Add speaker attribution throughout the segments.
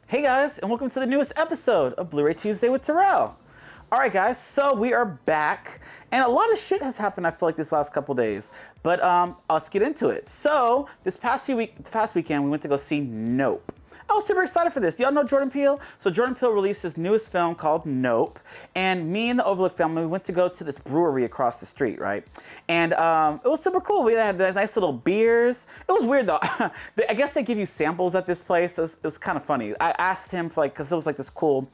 Speaker 1: Hey guys, and welcome to the newest episode of Bluray Tuesday with Terrell. All right, guys, so we are back, and a lot of shit has happened, I feel like, this last couple days, but let's get into it. So, this past weekend, we went to go see Nope. I was super excited for this. Y'all know Jordan Peele? So Jordan Peele released his newest film called Nope, and me and the Overlook family, we went to go to this brewery across the street, right? And it was super cool. We had nice little beers. It was weird though. I guess they give you samples at this place. It was kind of funny. I asked him for because it was like this cool,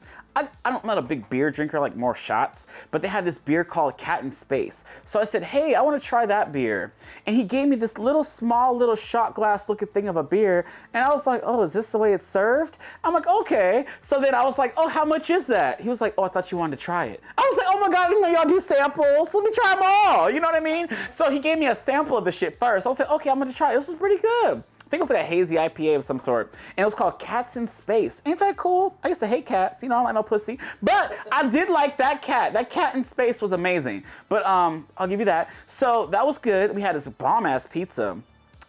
Speaker 1: I'm not a big beer drinker, like more shots, but they had this beer called Cat in Space. So I said, hey, I want to try that beer. And he gave me this small little shot glass looking thing of a beer. And I was like, oh, is this the way it's served? I'm like, okay. So then I was like, oh, how much is that? He was like, oh, I thought you wanted to try it. I was like, oh my God, I didn't know y'all do samples. Let me try them all. You know what I mean? So he gave me a sample of the shit first. I was like, okay, I'm going to try it. This is pretty good. I think it was like a hazy IPA of some sort. And it was called Cats in Space. Ain't that cool? I used to hate cats. You know, I don't like no pussy. But I did like that cat. That Cat in Space was amazing. But I'll give you that. So that was good. We had this bomb-ass pizza.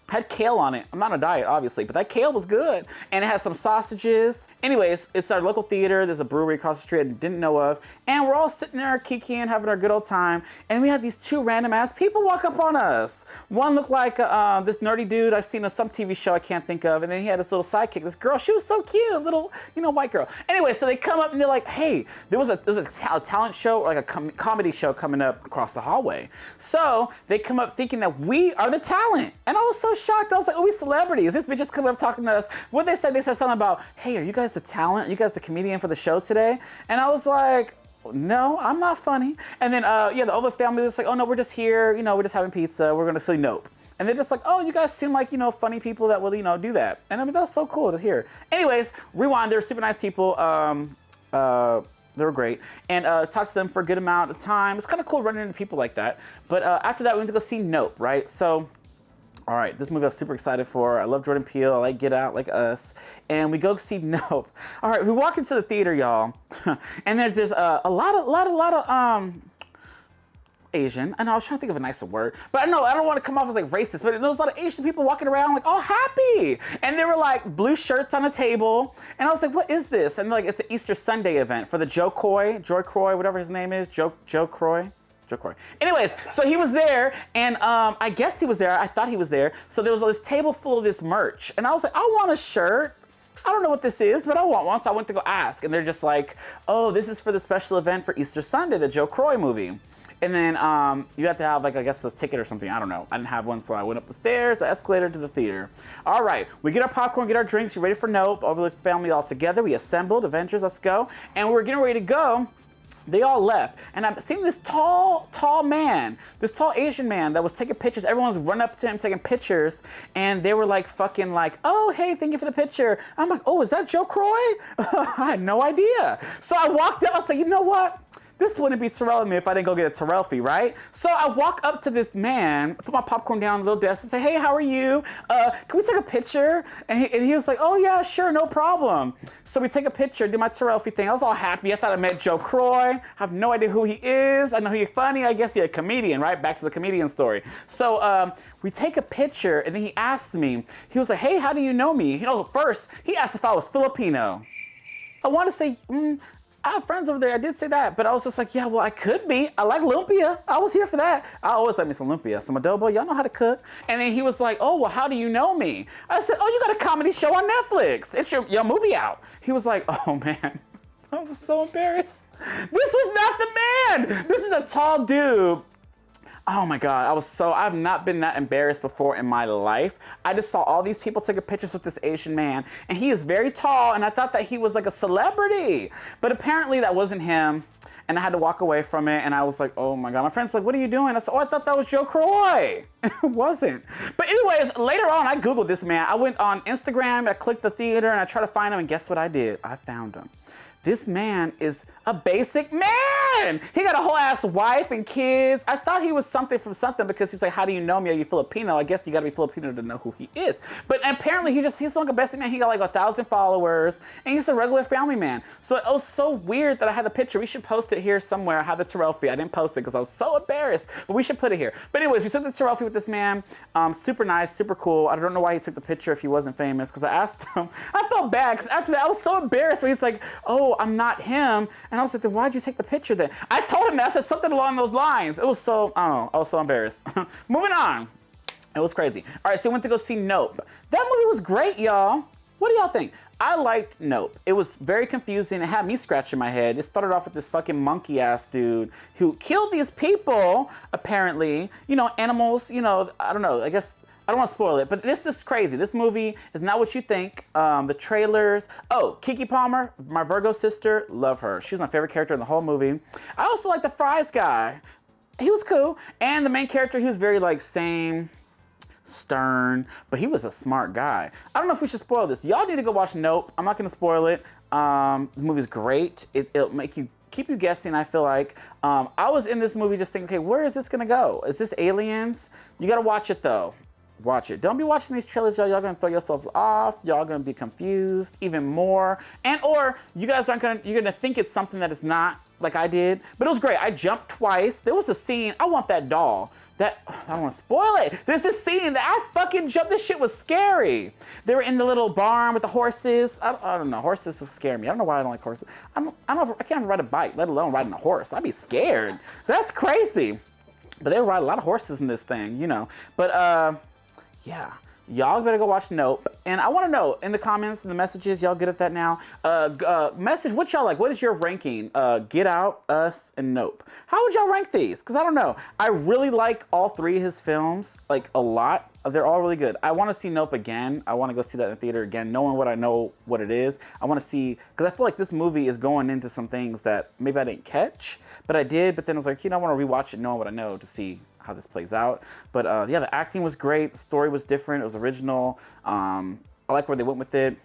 Speaker 1: Had kale on it. I'm not on a diet, obviously, but that kale was good. And it had some sausages. Anyways, it's our local theater. There's a brewery across the street I didn't know of. And we're all sitting there kikiing, having our good old time. And we had these two random ass people walk up on us. One looked like this nerdy dude I've seen on some TV show I can't think of. And then he had this little sidekick. This girl, she was so cute, little, white girl. Anyway, so they come up and they're like, hey, there's a talent show, or like a comedy show coming up across the hallway. So they come up thinking that we are the talent. And I was so shocked. I was like, oh, we celebrities. This bitch just come up talking to us. What they said something about, hey, are you guys the talent? Are you guys the comedian for the show today? And I was like, no, I'm not funny. And then, the Overlook family was like, oh no, we're just here. We're just having pizza. We're going to see Nope. And they're just like, oh, you guys seem like, funny people that will, do that. And I mean, that's so cool to hear. Anyways, rewind. They're super nice people. They were great. And talked to them for a good amount of time. It's kind of cool running into people like that. But after that, we went to go see Nope, right? So, all right, this movie I was super excited for. I love Jordan Peele. I like Get Out, like Us. And we go see Nope. All right, we walk into the theater, y'all. And there's this, a lot of Asian. I know, I was trying to think of a nicer word. But I know, I don't want to come off as like racist, but there was a lot of Asian people walking around like all happy. And they were like blue shirts on a table. And I was like, what is this? And they're like, it's an Easter Sunday event for the Joe Croy, whatever his name is, Joe Croy. Anyways, so he was there, and I guess he was there. I thought he was there. So there was this table full of this merch, and I was like, I want a shirt. I don't know what this is, but I want one. So I went to go ask, and they're just like, oh, this is for the special event for Easter Sunday, the Joe Croy movie. And then you have to have, I guess, a ticket or something. I don't know. I didn't have one, so I went up the stairs, the escalator to the theater. All right, we get our popcorn, get our drinks. We're ready for Nope. Overlook family all together. We assembled. Avengers, let's go. And we're getting ready to go. They all left, and I'm seeing this tall man, this tall Asian man that was taking pictures. Everyone's running up to him taking pictures, and they were like fucking like, oh, hey, thank you for the picture. I'm like, oh, is that Joe Croy? I had no idea. So I walked up, I was like, you know what? This wouldn't be Terrell and me if I didn't go get a Terrell fee, right? So I walk up to this man, put my popcorn down on a little desk and say, hey, how are you? Can we take a picture? And he was like, oh yeah, sure, no problem. So we take a picture, do my Terrell fee thing. I was all happy. I thought I met Joe Croy. I have no idea who he is. I know he's funny. I guess he's a comedian, right? Back to the comedian story. So we take a picture, and then he asked me, he was like, hey, how do you know me? First, he asked if I was Filipino. I want to say, I have friends over there. I did say that, but I was just like, yeah, well, I could be. I like lumpia. I was here for that. I always like me some lumpia, some adobo. Y'all know how to cook. And then he was like, oh, well, how do you know me? I said, oh, you got a comedy show on Netflix. It's your movie out. He was like, oh, man. I was so embarrassed. This was not the man. This is a tall dude. Oh my God, I've not been that embarrassed before in my life. I just saw all these people taking pictures with this Asian man, and he is very tall, and I thought that he was like a celebrity. But apparently that wasn't him, and I had to walk away from it, and I was like, oh my God. My friend's like, what are you doing? I said, oh, I thought that was Joe Croy. It wasn't. But anyways, later on, I Googled this man. I went on Instagram, I clicked the theater, and I tried to find him, and guess what I did? I found him. this man is a basic man. He got a whole ass wife and kids. I thought he was something from something because he's like, how do you know me? Are you Filipino? I guess you gotta be Filipino to know who he is. But apparently he's like a basic man. He got like 1,000 followers and he's a regular family man. So it was so weird that I had the picture. We should post it here somewhere. I have the Terrell feed. I didn't post it because I was so embarrassed, but we should put it here. But anyways, we took the Terrell feed with this man. Super nice, super cool. I don't know why he took the picture if he wasn't famous because I asked him. I felt bad because after that I was so embarrassed when he's like, oh, I'm not him. And I was like, then why'd you take the picture then? I told him that. I said something along those lines. It was so, I don't know, I was so embarrassed. Moving on. It was crazy. All right, so we went to go see Nope. That movie was great, y'all. What do y'all think? I liked Nope. It was very confusing. It had me scratching my head. It started off with this fucking monkey ass dude who killed these people, apparently. You know, animals, you know, I don't know. I guess, I don't want to spoil it, but this is crazy. This movie is not what you think. The trailers. Oh, Keke Palmer, my Virgo sister, love her. She's my favorite character in the whole movie. I also like the fries guy. He was cool. And the main character, he was very like same, stern, but he was a smart guy. I don't know if we should spoil this. Y'all need to go watch Nope. I'm not gonna spoil it. The movie's great. It'll make you, keep you guessing, I feel like. I was in this movie just thinking, okay, where is this gonna go? Is this aliens? You gotta watch it though. Watch it. Don't be watching these trailers, y'all. Y'all gonna throw yourselves off. Y'all gonna be confused even more. And or you guys aren't gonna, you're gonna think it's something that it's not, like I did. But it was great. I jumped twice. There was a scene, I want that doll. That, I don't want to spoil it. There's this scene that I fucking jumped. This shit was scary. They were in the little barn with the horses. I don't know. Horses scare me. I don't know why I don't like horses. I can't even ride a bike, let alone riding a horse. I'd be scared. That's crazy. But they ride a lot of horses in this thing, you know. But yeah. Y'all better go watch Nope. And I want to know in the comments and the messages, y'all good at that now? Message what y'all like. What is your ranking? Get Out, Us, and Nope. How would y'all rank these? Because I don't know. I really like all three of his films, like a lot. They're all really good. I want to see Nope again. I want to go see that in the theater again, knowing what I know what it is. I want to see, because I feel like this movie is going into some things that maybe I didn't catch, but I did. But then I was like, you know, I want to rewatch it knowing what I know to see how this plays out. But yeah, the acting was great. The story was different. It was original. I like where they went with it.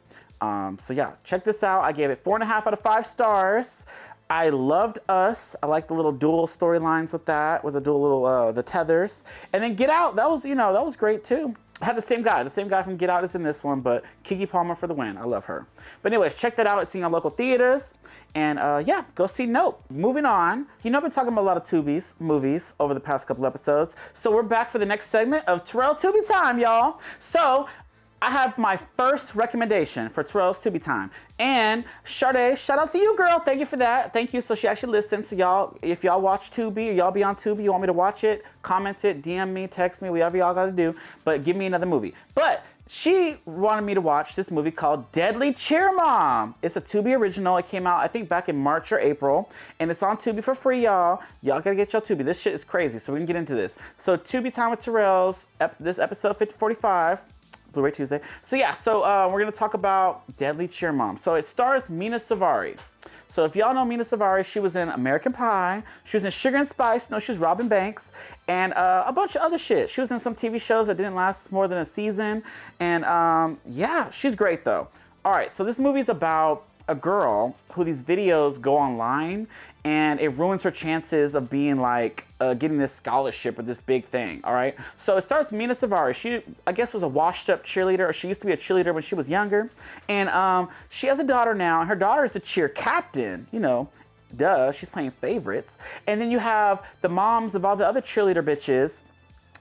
Speaker 1: So yeah, check this out. I gave it 4.5 out of 5 stars. I loved Us. I like the little dual storylines with that, with the dual little, the tethers. And then Get Out, that was, you know, that was great too. I had the same guy from Get Out is in this one, but Keke Palmer for the win. I love her. But anyways, check that out. It's in your local theaters. And yeah, go see Nope. Moving on. You know, I've been talking about a lot of Tubi's movies over the past couple episodes. So we're back for the next segment of Terrell Tubi Time, y'all. So I have my first recommendation for Terrell's Tubi Time. And Sade, shout out to you, girl. Thank you for that. Thank you. So she actually listens. So y'all, if y'all watch Tubi or y'all be on Tubi, you want me to watch it, comment it, DM me, text me, whatever y'all got to do. But give me another movie. But she wanted me to watch this movie called Deadly Cheer Mom. It's a Tubi original. It came out, I think, back in March or April. And it's on Tubi for free, y'all. Y'all got to get your Tubi. This shit is crazy. So we can get into this. So Tubi Time with Terrell's, this episode 45. Bluray Tuesday. So yeah, we're gonna talk about Deadly Cheer Mom. So it stars Mina Savari. So if y'all know Mina Savari, she was in American Pie. She was in Sugar and Spice. No, she was Robin Banks. And a bunch of other shit. She was in some TV shows that didn't last more than a season. And yeah, she's great though. All right, so this movie's about a girl who these videos go online and it ruins her chances of being like getting this scholarship or this big thing. All right, so it starts Mina Savari. She, I guess, was a washed up cheerleader, or she used to be a cheerleader when she was younger, and she has a daughter now, and her daughter is the cheer captain, you know, duh, she's playing favorites. And then you have the moms of all the other cheerleader bitches.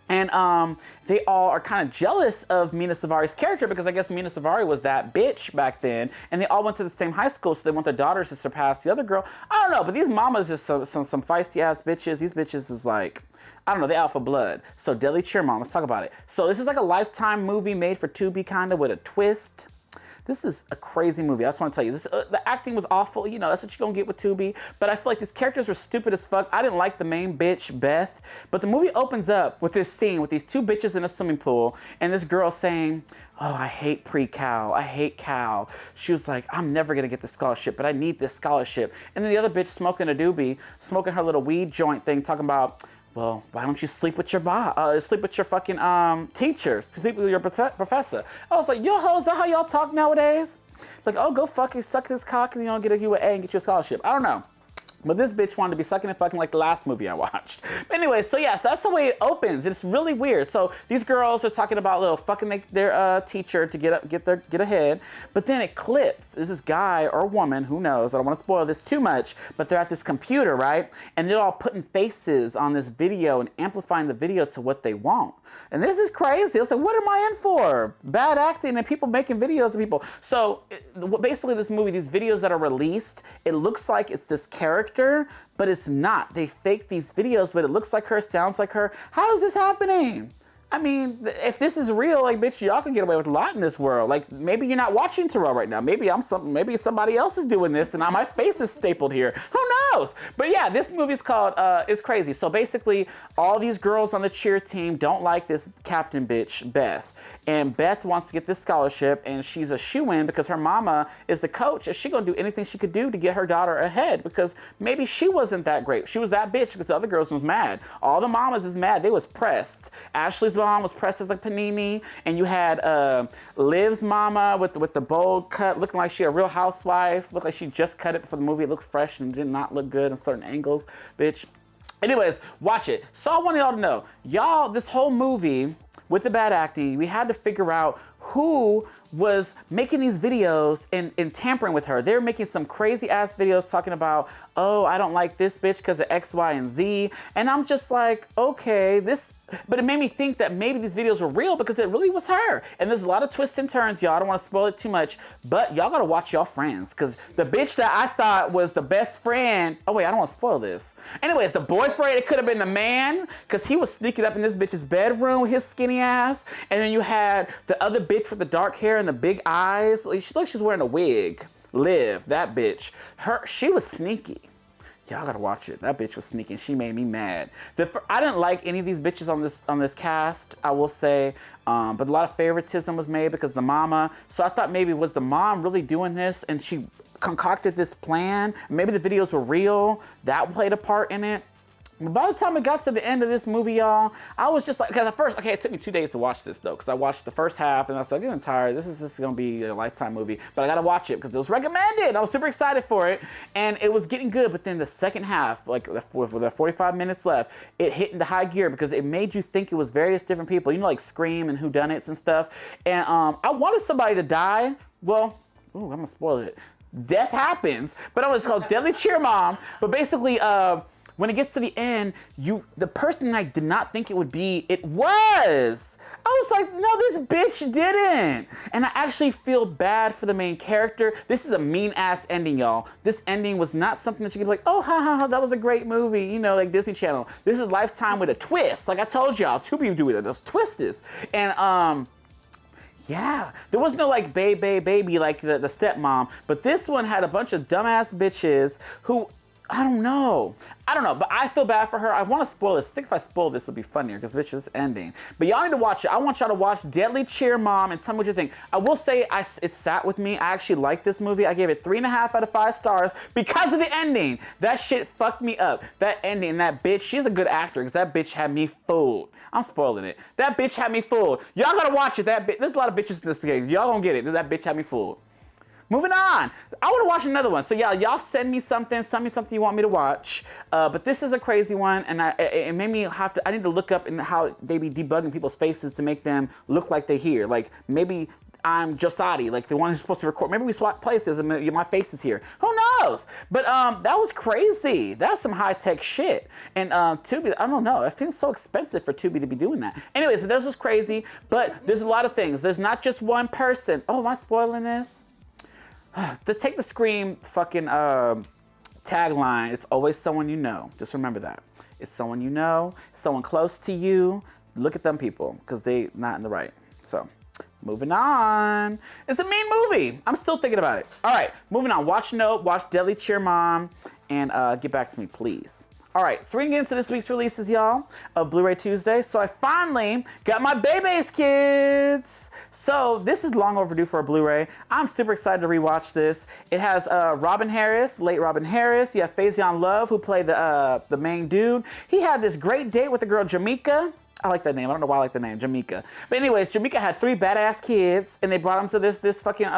Speaker 1: And they all are kind of jealous of Mina Savari's character because I guess Mina Savari was that bitch back then. And they all went to the same high school, so they want their daughters to surpass the other girl. I don't know, but these mamas just some feisty ass bitches. These bitches is like, I don't know, they out for blood. So Deadly Cheer Mom, let's talk about it. So this is like a Lifetime movie made for Tubi kind of with a twist. This is a crazy movie. I just want to tell you, this the acting was awful. You know, that's what you're going to get with Tubi. But I feel like these characters were stupid as fuck. I didn't like the main bitch, Beth. But the movie opens up with this scene with these two bitches in a swimming pool and this girl saying, oh, I hate pre-Cal. I hate Cal. She was like, I'm never going to get this scholarship, but I need this scholarship. And then the other bitch smoking a doobie, smoking her little weed joint thing, talking about, well, why don't you sleep with your sleep with your fucking teacher, sleep with your professor? I was like, yo, hoes, is that how y'all talk nowadays? Like, oh, go fuck you, suck this cock, and get you an A and get you a scholarship. I don't know. But this bitch wanted to be sucking and fucking like the last movie I watched. But anyway, so yes, that's the way it opens. It's really weird. So these girls are talking about little fucking their teacher to get ahead. But then it clips. There's this guy or woman, who knows? I don't want to spoil this too much. But they're at this computer, right? And they're all putting faces on this video and amplifying the video to what they want. And this is crazy. It's like, what am I in for? Bad acting and people making videos of people. So basically, this movie, these videos that are released, it looks like it's this character, but it's not. They fake these videos, but it looks like her, sounds like her. How is this happening? I mean, if this is real, like, bitch, y'all can get away with a lot in this world. Like, maybe you're not watching Terrell right now. Maybe maybe somebody else is doing this, and my face is stapled here. Who knows? But yeah, this movie's called, it's crazy. So basically, all these girls on the cheer team don't like this captain bitch, Beth. And Beth wants to get this scholarship, and she's a shoo-in because her mama is the coach, and she's gonna do anything she could do to get her daughter ahead, because maybe she wasn't that great. She was that bitch because the other girls was mad. All the mamas is mad. They was pressed. Ashley's mom was pressed as like panini, and you had Liv's mama with the bold cut, looking like she a real housewife, looked like she just cut it for the movie. It looked fresh and did not look good in certain angles, bitch. Anyways, watch it. So I want y'all to know, y'all, this whole movie with the bad acting, we had to figure out who was making these videos and tampering with her. They were making some crazy ass videos talking about, oh, I don't like this bitch because of X, Y, and Z. And I'm just like, okay, but it made me think that maybe these videos were real because it really was her. And there's a lot of twists and turns, y'all. I don't want to spoil it too much, but y'all gotta watch y'all friends, because the bitch that I thought was the best friend, oh wait, I don't want to spoil this. Anyways, the boyfriend, it could have been the man, because he was sneaking up in this bitch's bedroom with his skinny ass. And then you had the other bitch with the dark hair and the big eyes. She looked like she's wearing a wig. Liv, that bitch. She was sneaky. Y'all gotta watch it. That bitch was sneaking. She made me mad. I didn't like any of these bitches on this cast, I will say. But a lot of favoritism was made because the mama. So I thought maybe was the mom really doing this and she concocted this plan? Maybe the videos were real. That played a part in it. But by the time it got to the end of this movie, y'all, I was just like, because at first, okay, it took me 2 days to watch this though, because I watched the first half and I was like, I'm getting tired. This is just gonna be a Lifetime movie, but I gotta watch it because it was recommended. I was super excited for it, and it was getting good. But then the second half, like with the 45 minutes left, it hit into high gear because it made you think it was various different people, like Scream and whodunits and stuff. And I wanted somebody to die. Well, ooh, I'm gonna spoil it. Death happens, but it was called Deadly Cheer Mom. But basically, when it gets to the end, the person I did not think it would be, it was. I was like, no, this bitch didn't. And I actually feel bad for the main character. This is a mean ass ending, y'all. This ending was not something that you could be like, oh, ha, ha, ha, that was a great movie, like Disney Channel. This is Lifetime with a twist. Like I told y'all, Tubi do it, those twists. And, yeah, there was no like baby like the stepmom, but this one had a bunch of dumbass bitches who, I don't know, but I feel bad for her. I want to spoil this. I think if I spoil this, it'll be funnier because bitch, it's ending. But y'all need to watch it. I want y'all to watch Deadly Cheer Mom and tell me what you think. I will say it sat with me. I actually liked this movie. I gave it 3.5 out of 5 stars because of the ending. That shit fucked me up. That ending, that bitch, she's a good actor because that bitch had me fooled. I'm spoiling it. That bitch had me fooled. Y'all gotta watch it. There's a lot of bitches in this case. Y'all gonna get it. That bitch had me fooled. Moving on. I want to watch another one. So y'all send me something you want me to watch. But this is a crazy one, and it made me I need to look up and how they be debugging people's faces to make them look like they hear. Like maybe I'm Josati, like the one who's supposed to record. Maybe we swap places and my face is here. Who knows? But that was crazy. That's some high-tech shit. And Tubi, I don't know. It seems so expensive for Tubi to be doing that. Anyways, but this was crazy. But there's a lot of things. There's not just one person. Oh, am I spoiling this? Let's take the Scream fucking tagline. It's always someone you know. Just remember that. It's someone you know, someone close to you. Look at them people, because they not in the right. So, moving on. It's a mean movie. I'm still thinking about it. All right, moving on. Watch Nope, watch Deadly Cheer Mom, and get back to me, please. All right, so we're gonna get into this week's releases, y'all, of Bluray Tuesday. So I finally got my Baby's Kids. So this is long overdue for a Blu-ray. I'm super excited to rewatch this. It has Robin Harris, late Robin Harris. You have Faison Love, who played the main dude. He had this great date with the girl Jamaica. I like that name. I don't know why I like the name, Jamaica. But anyways, Jamaica had 3 badass kids, and they brought them to this fucking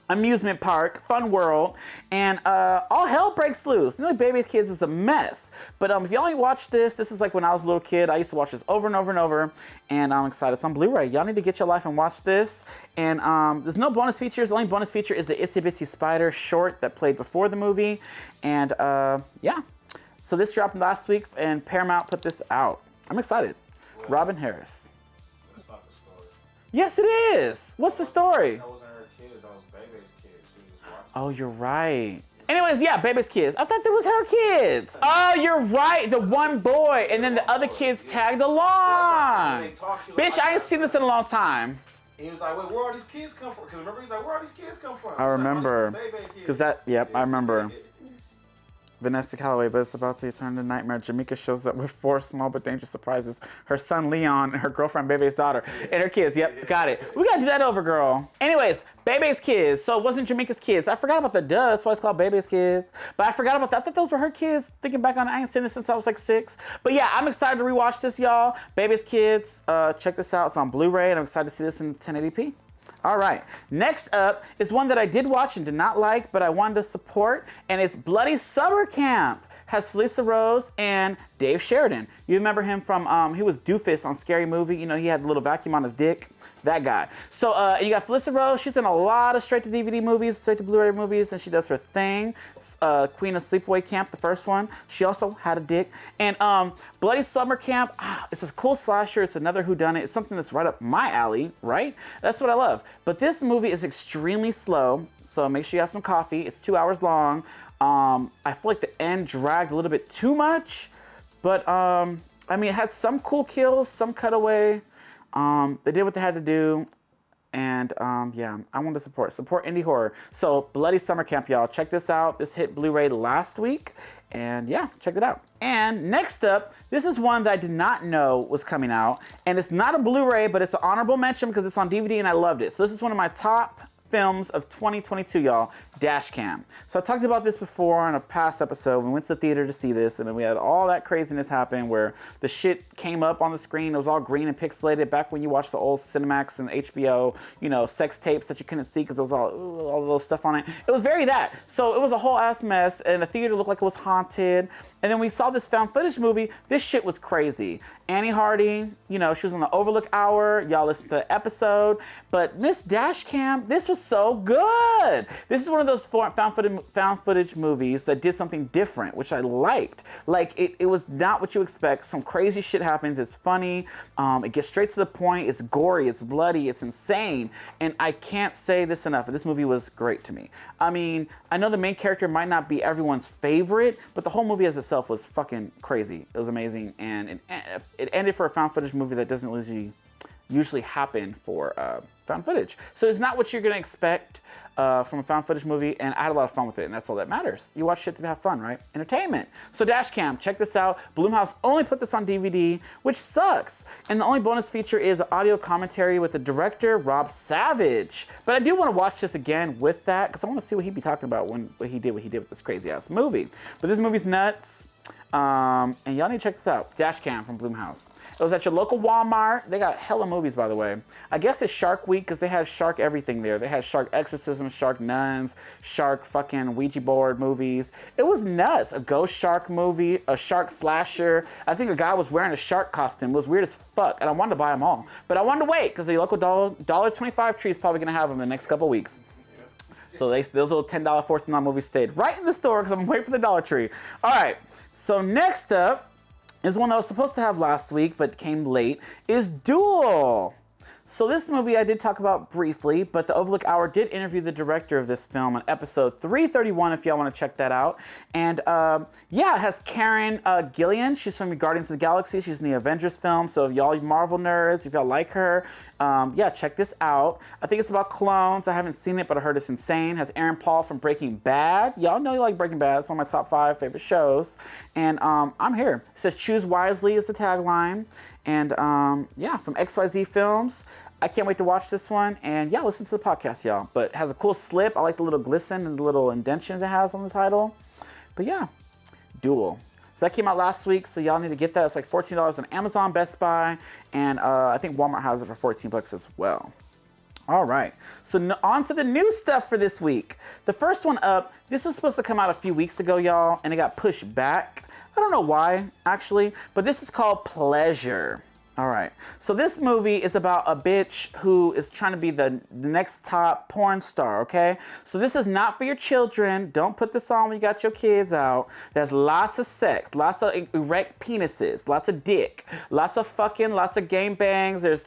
Speaker 1: amusement park, fun world, and all hell breaks loose. Nearly Baby's Kids is a mess. But if y'all ain't watched this is like when I was a little kid. I used to watch this over and over and over, and I'm excited. It's on Blu-ray. Y'all need to get your life and watch this. And there's no bonus features. The only bonus feature is the Itsy Bitsy Spider short that played before the movie. And yeah. So this dropped last week, and Paramount put this out. I'm excited. Well, Robin Harris.
Speaker 2: That's not the story.
Speaker 1: Yes, it is. What's the story?
Speaker 2: That wasn't her kids. That was Bebe's kids. She was watching.
Speaker 1: Oh, you're right. Anyways, yeah, Baby's kids. I thought that was her kids. Oh, you're right. The one boy, and then the other kids tagged along. Bitch, I ain't seen this in a long time.
Speaker 2: He was like, wait, where all these kids come from? Because remember, he's like, where all these kids come from?
Speaker 1: I remember. Because that, yep, I remember. Vanessa Calloway, but it's about to turn to nightmare. Jamaica shows up with 4 small but dangerous surprises. Her son Leon, and her girlfriend Bebe's daughter, and her kids. Yep, got it. We gotta do that over, girl. Anyways, Bebe's kids. So it wasn't Jamaica's kids. I forgot about the duh. That's why it's called Bebe's kids. But I forgot about that. I thought those were her kids. Thinking back on it, I ain't seen this since I was like 6. But yeah, I'm excited to rewatch this, y'all. Baby's Kids. Check this out. It's on Blu-ray, and I'm excited to see this in 1080p. All right, next up is one that I did watch and did not like, but I wanted to support, and it's Bloody Summer Camp. Has Felissa Rose and Dave Sheridan. You remember him from, he was Doofus on Scary Movie. You know, he had a little vacuum on his dick. That guy. So you got Felissa Rose. She's in a lot of straight-to-DVD movies, straight-to-Blu-ray movies, and she does her thing. Queen of Sleepaway Camp, the first one. She also had a dick. And Bloody Summer Camp, it's a cool slasher. It's another whodunit. It's something that's right up my alley, right? That's what I love. But this movie is extremely slow, so make sure you have some coffee. It's 2 hours long. I feel like the end dragged a little bit too much, but I mean, it had some cool kills, some cutaway. They did what they had to do, and yeah, I want to support indie horror. So Bloody Summer Camp, y'all, check this out. This hit Blu-ray last week, and yeah, check it out. And next up, this is one that I did not know was coming out, and it's not a Blu-ray, but it's an honorable mention because it's on DVD and I loved it. So this is one of my top films of 2022, y'all, Dashcam. So I talked about this before in a past episode. We went to the theater to see this, and then we had all that craziness happen where the shit came up on the screen. It was all green and pixelated back when you watched the old Cinemax and HBO, you know, sex tapes that you couldn't see because there was all the little stuff on it. It was very that. So it was a whole ass mess, and the theater looked like it was haunted. And then we saw this found footage movie. This shit was crazy. Annie Hardy, you know, she was on the Overlook Hour. Y'all listened to the episode. But Miss Dashcam, this was so good. This is one of those found footage movies that did something different, which I liked. Like, it was not what you expect. Some crazy shit happens. It's funny. It gets straight to the point. It's gory. It's bloody. It's insane. And I can't say this enough. This movie was great to me. I mean, I know the main character might not be everyone's favorite, but the whole movie as itself was fucking crazy. It was amazing. And it ended for a found footage movie that doesn't usually happen for found footage. So it's not what you're gonna expect from a found footage movie, and I had a lot of fun with it, and that's all that matters. You watch shit to have fun, right? Entertainment. So Dashcam, check this out. Blumhouse only put this on DVD, which sucks. And the only bonus feature is an audio commentary with the director, Rob Savage. But I do want to watch this again with that, because I want to see what he'd be talking about when what he did with this crazy ass movie. But this movie's nuts. And y'all need to check this out. Dashcam from Blumhouse. It was at your local Walmart. They got hella movies, by the way. I guess it's Shark Week because they had shark everything there. They had shark exorcism, shark nuns, shark fucking Ouija board movies. It was nuts. A ghost shark movie, a shark slasher. I think a guy was wearing a shark costume. It was weird as fuck, and I wanted to buy them all. But I wanted to wait because the local $1.25 tree is probably going to have them in the next couple weeks. So those little $10, $14 movies stayed right in the store because I'm waiting for the Dollar Tree. All right, so next up is one that I was supposed to have last week but came late, is Duel. So this movie I did talk about briefly, but the Overlook Hour did interview the director of this film on episode 331 if y'all want to check that out. And yeah, it has Karen Gillan. She's from Guardians of the Galaxy. She's in the Avengers film. So if y'all Marvel nerds, if y'all like her, yeah, check this out. I think it's about clones. I haven't seen it, but I heard it's insane. It has Aaron Paul from Breaking Bad. Y'all know you like Breaking Bad. It's one of my top 5 favorite shows. And I'm here. It says choose wisely is the tagline. And yeah, from XYZ Films. I can't wait to watch this one. And yeah, listen to the podcast, y'all. But it has a cool slip. I like the little glisten and the little indentions it has on the title. But yeah, Duel. So that came out last week, so y'all need to get that. It's like $14 on Amazon, Best Buy, and I think Walmart has it for $14 as well. All right, so on to the new stuff for this week. The first one up, this was supposed to come out a few weeks ago, y'all, and it got pushed back. I don't know why, actually, but this is called Pleasure. All right, so this movie is about a bitch who is trying to be the next top porn star, okay? So this is not for your children. Don't put this on when you got your kids out. There's lots of sex, lots of erect penises, lots of dick, lots of fucking, lots of game bangs. There's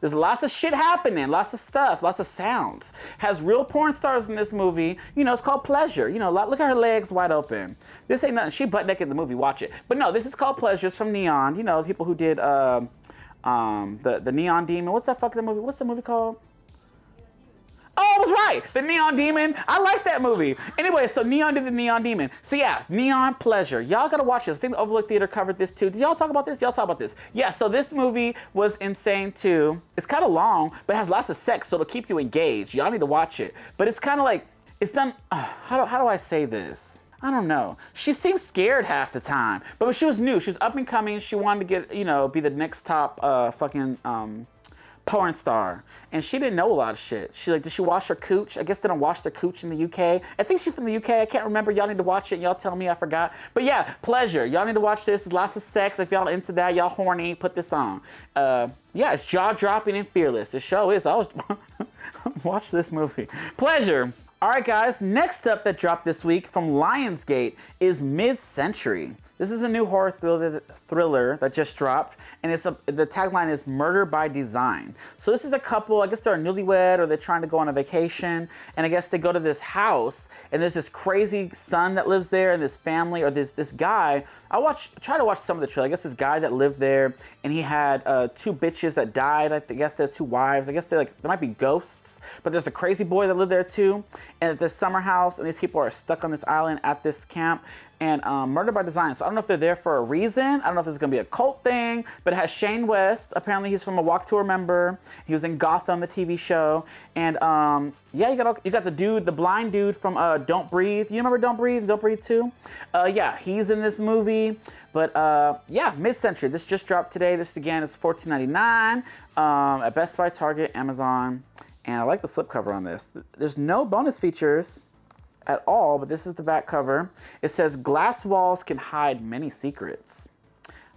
Speaker 1: lots of shit happening, lots of stuff, lots of sounds. Has real porn stars in this movie. You know, it's called Pleasure. You know, look at her legs wide open. This ain't nothing. She butt naked in the movie. Watch it. But no, this is called Pleasure. It's from Neon. You know, people who did the Neon Demon. What's that fucking movie? What's the movie called? Oh, I was right. The Neon Demon. I like that movie. Anyway, so Neon did the Neon Demon. So yeah, Neon Pleasure. Y'all gotta watch this. I think the Overlook Theater covered this too. Did y'all talk about this? Y'all talk about this. Yeah, so this movie was insane too. It's kind of long, but it has lots of sex, so it'll keep you engaged. Y'all need to watch it. But it's kind of like, it's done, how do I say this? I don't know. She seemed scared half the time, but she was new. She was up and coming. She wanted to get, you know, be the next top porn star. And she didn't know a lot of shit. She like, did she wash her cooch? I guess they don't wash their cooch in the UK. I think she's from the UK. I can't remember. Y'all need to watch it. Y'all tell me, I forgot. But yeah, Pleasure. Y'all need to watch this. There's lots of sex. If y'all into that, y'all horny, put this on. Yeah, it's jaw-dropping and fearless. The show is. I was watch this movie. Pleasure. All right, guys, next up that dropped this week from Lionsgate is Mid-Century. This is a new horror thriller that just dropped, and the tagline is Murder by Design. So this is a couple, I guess they're newlywed or they're trying to go on a vacation, and I guess they go to this house, and there's this crazy son that lives there, and this family, or this guy. Try to watch some of the trailer. I guess this guy that lived there, and he had two bitches that died. I guess there's two wives. I guess there might be ghosts, but there's a crazy boy that lived there too, and at this summer house, and these people are stuck on this island at this camp. And Murder by Design. So I don't know if they're there for a reason. I don't know if this is going to be a cult thing, but it has Shane West. Apparently he's from a Walk to Remember. He was in Gotham, the TV show. And yeah, you got the dude, the blind dude from Don't Breathe. You remember Don't Breathe? Don't Breathe 2? Yeah, he's in this movie. But yeah, Mid-Century. This just dropped today. This again is $14.99 at Best Buy, Target, Amazon. And I like the slipcover on this. There's no bonus features at all, but this is the back cover. It says glass walls can hide many secrets,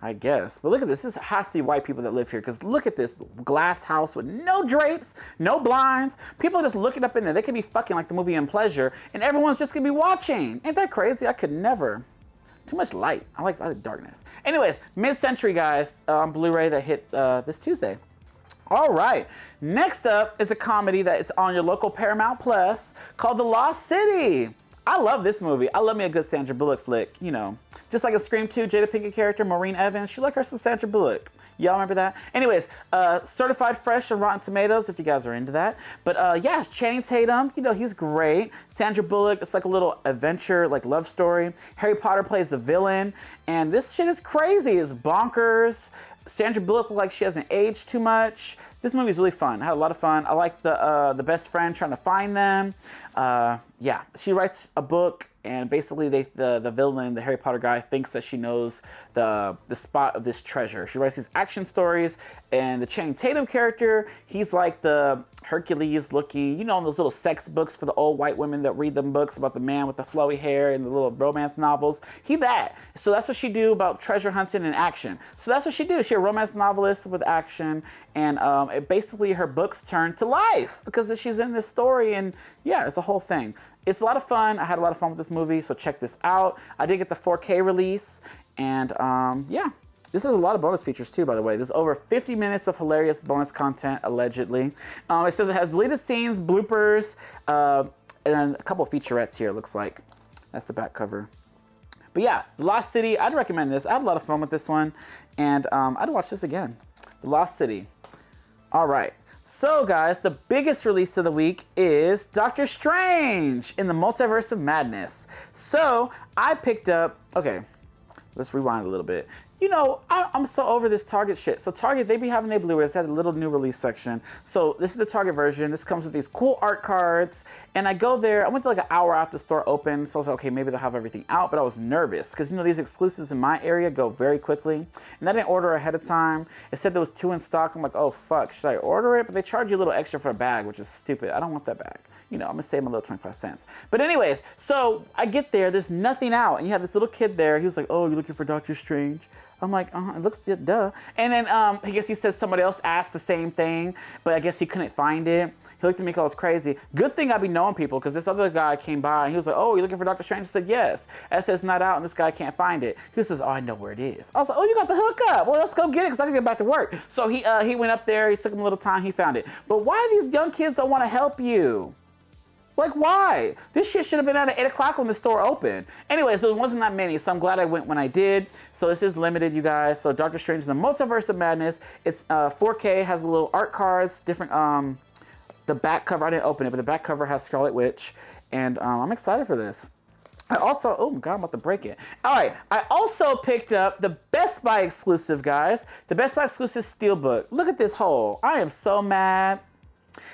Speaker 1: I guess. But look at this. This has to be white people that live here, because look at this glass house with no drapes, no blinds. People are just looking up in there. They could be fucking like the movie In Pleasure, and everyone's just gonna be watching. Ain't that crazy? I could never. Too much light. I like darkness. Anyways, Mid-Century, guys, on Blu-ray that hit this Tuesday. All right, next up is a comedy that is on your local Paramount Plus called The Lost City. I love this movie. I love me a good Sandra Bullock flick, you know. Just like a Scream 2 Jada Pinkett character, Maureen Evans. She like her some Sandra Bullock. Y'all remember that? Anyways, certified fresh on Rotten Tomatoes if you guys are into that. But yeah, it's Channing Tatum. You know, he's great. Sandra Bullock, it's like a little adventure, like love story. Harry Potter plays the villain. And this shit is crazy. It's bonkers. Sandra Bullock looks like she hasn't aged too much. This movie is really fun. I had a lot of fun. I like the best friend trying to find them. Yeah, she writes a book, and basically the villain, the Harry Potter guy, thinks that she knows the spot of this treasure. She writes these action stories, and the Channing Tatum character, he's like the Hercules looking, you know, those little sex books for the old white women that read them books about the man with the flowy hair and the little romance novels. He that. So that's what she do about treasure hunting and action. So that's what she do. She a romance novelist with action, and basically her books turn to life because she's in this story, and yeah, it's a whole thing. It's a lot of fun. I had a lot of fun with this movie, so check this out. I did get the 4K release, and yeah. This has a lot of bonus features too, by the way. There's over 50 minutes of hilarious bonus content, allegedly. It says it has deleted scenes, bloopers, and then a couple of featurettes here, it looks like. That's the back cover. But yeah, The Lost City, I'd recommend this. I had a lot of fun with this one, and I'd watch this again. The Lost City. All right. So guys, the biggest release of the week is Doctor Strange in the Multiverse of Madness. So I picked up, okay, let's rewind a little bit. You know, I'm so over this Target shit. So Target, they be having their Blu-rays. They had a little new release section. So this is the Target version. This comes with these cool art cards. And I go there. I went there like an hour after the store opened. So I was like, okay, maybe they'll have everything out. But I was nervous because, you know, these exclusives in my area go very quickly. And I didn't order ahead of time. It said there was 2 in stock. I'm like, oh, fuck. Should I order it? But they charge you a little extra for a bag, which is stupid. I don't want that bag. You know, I'm going to save my little 25 cents. But anyways, so I get there. There's nothing out. And you have this little kid there. He was like, oh, you're looking for Doctor Strange? I'm like, it looks, duh. And then I guess he said somebody else asked the same thing, but I guess he couldn't find it. He looked at me, called us crazy. Good thing I be knowing people, because this other guy came by and he was like, oh, you looking for Doctor Strange? I said, yes. I said, it's not out and this guy can't find it. He says, oh, I know where it is. I was like, oh, you got the hookup. Well, let's go get it because I can get back to work. So he went up there. He took him a little time. He found it. But why these young kids don't want to help you? Like, why? This shit should have been out at 8 o'clock when the store opened. Anyways, so it wasn't that many, so I'm glad I went when I did. So this is limited, you guys. So Doctor Strange in the Multiverse of Madness. It's 4K, has little art cards, different, the back cover, I didn't open it, but the back cover has Scarlet Witch. And I'm excited for this. I also, oh my God, I'm about to break it. All right, I also picked up the Best Buy exclusive, guys. The Best Buy exclusive Steelbook. Look at this hole. I am so mad.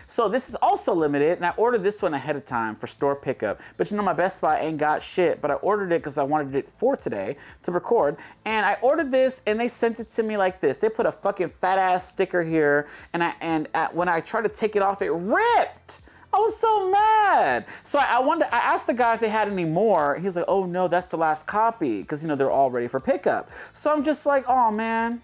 Speaker 1: So this is also limited, and I ordered this one ahead of time for store pickup. But you know, my Best Buy ain't got shit, but I ordered it because I wanted it for today to record. And I ordered this, and they sent it to me like this. They put a fucking fat ass sticker here, and when I tried to take it off, it ripped. I was so mad. So I asked the guy if they had any more. He was like, oh no, that's the last copy, because you know they're all ready for pickup. So I'm just like, oh man.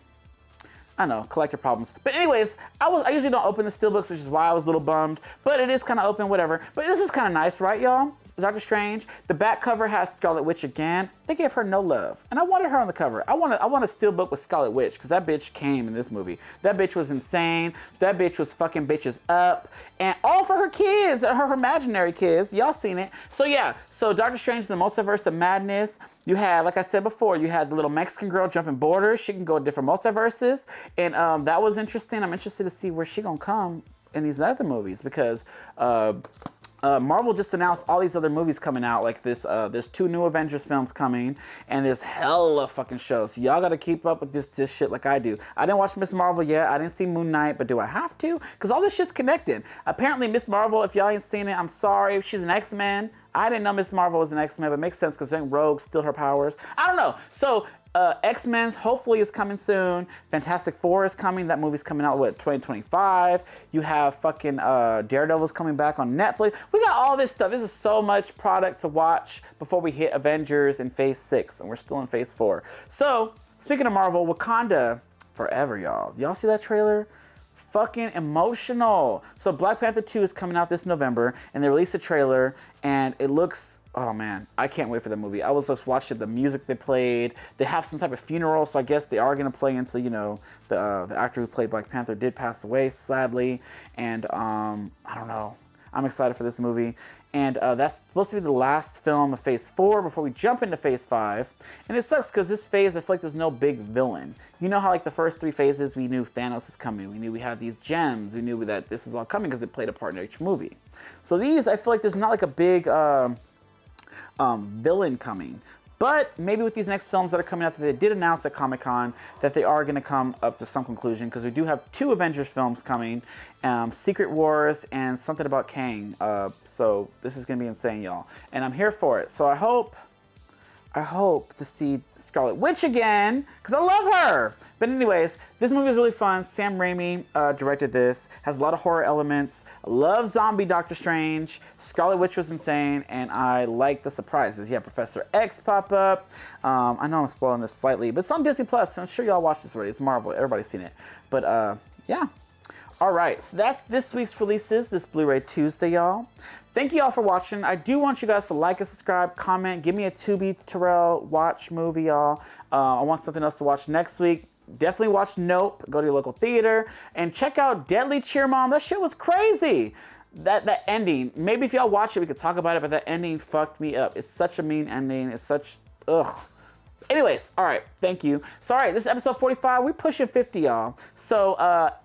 Speaker 1: I know, collector problems. But anyways, I usually don't open the steelbooks, which is why I was a little bummed. But it is kind of open, whatever. But this is kind of nice, right, y'all? Doctor Strange. The back cover has Scarlet Witch again. They gave her no love, and I wanted her on the cover. I want a steelbook with Scarlet Witch because that bitch came in this movie. That bitch was insane. That bitch was fucking bitches up, and all for her kids, her imaginary kids. Y'all seen it? So yeah. So Doctor Strange, the Multiverse of Madness. You had, like I said before, you had the little Mexican girl jumping borders. She can go to different multiverses, and that was interesting. I'm interested to see where she gonna come in these other movies because. Marvel just announced all these other movies coming out like this. There's 2 new Avengers films coming, and there's hella fucking shows. So y'all gotta keep up with this shit like I do. I didn't watch Miss Marvel yet. I didn't see Moon Knight, but do I have to? Because all this shit's connected. Apparently, Miss Marvel, if y'all ain't seen it, I'm sorry. She's an X-Men. I didn't know Miss Marvel was an X-Men, but it makes sense because Rogue steal her powers. I don't know. So X-Men hopefully is coming soon. Fantastic Four is coming. That movie's coming out, 2025. You have fucking Daredevil's coming back on Netflix. We got all this stuff. This is so much product to watch before we hit Avengers in Phase 6, and we're still in Phase 4. So, speaking of Marvel, Wakanda forever, y'all. Y'all see that trailer? Fucking emotional. So Black Panther 2 is coming out this November, and they released a trailer, and it looks, oh man, I can't wait for the movie. I was just watching the music they played. They have some type of funeral, so I guess they are gonna play into, you know, the actor who played Black Panther did pass away, sadly, and I don't know. I'm excited for this movie. And that's supposed to be the last film of Phase 4 before we jump into Phase 5. And it sucks because this phase, I feel like there's no big villain. You know how like the first 3 phases, we knew Thanos was coming. We knew we had these gems. We knew that this is all coming because it played a part in each movie. So these, I feel like there's not like a big villain coming. But maybe with these next films that are coming out that they did announce at Comic-Con that they are going to come up to some conclusion because we do have 2 Avengers films coming, Secret Wars and something about Kang. So this is going to be insane, y'all. And I'm here for it. So I hope to see Scarlet Witch again, because I love her. But anyways, this movie is really fun. Sam Raimi directed this. Has a lot of horror elements. I love zombie Doctor Strange. Scarlet Witch was insane, and I like the surprises. You have Professor X pop up. I know I'm spoiling this slightly, but it's on Disney+, so I'm sure y'all watched this already. It's Marvel. Everybody's seen it. But yeah. All right, so that's this week's releases, this Blu-ray Tuesday, y'all. Thank you all for watching. I do want you guys to like and subscribe, comment, give me a Tubi Terrell watch movie, y'all. I want something else to watch next week. Definitely watch Nope. Go to your local theater and check out Deadly Cheer Mom. That shit was crazy. That ending. Maybe if y'all watch it, we could talk about it. But that ending fucked me up. It's such a mean ending. It's such ugh. Anyways, all right, thank you. So, all right, this is episode 45. We're pushing 50, y'all. So,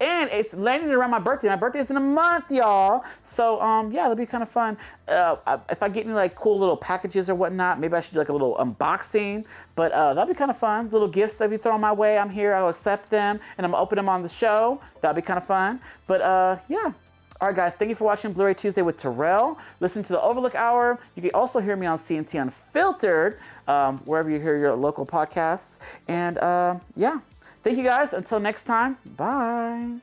Speaker 1: and it's landing around my birthday. My birthday's in a month, y'all. So, yeah, it'll be kind of fun. If I get any like cool little packages or whatnot, maybe I should do like a little unboxing. But that'll be kind of fun. Little gifts that be thrown my way. I'm here. I'll accept them, and I'm gonna open them on the show. That'll be kind of fun. But yeah. All right, guys, thank you for watching Bluray Tuesday with Terrell. Listen to the Overlook Hour. You can also hear me on CNT Unfiltered, wherever you hear your local podcasts. And yeah, thank you guys. Until next time, bye.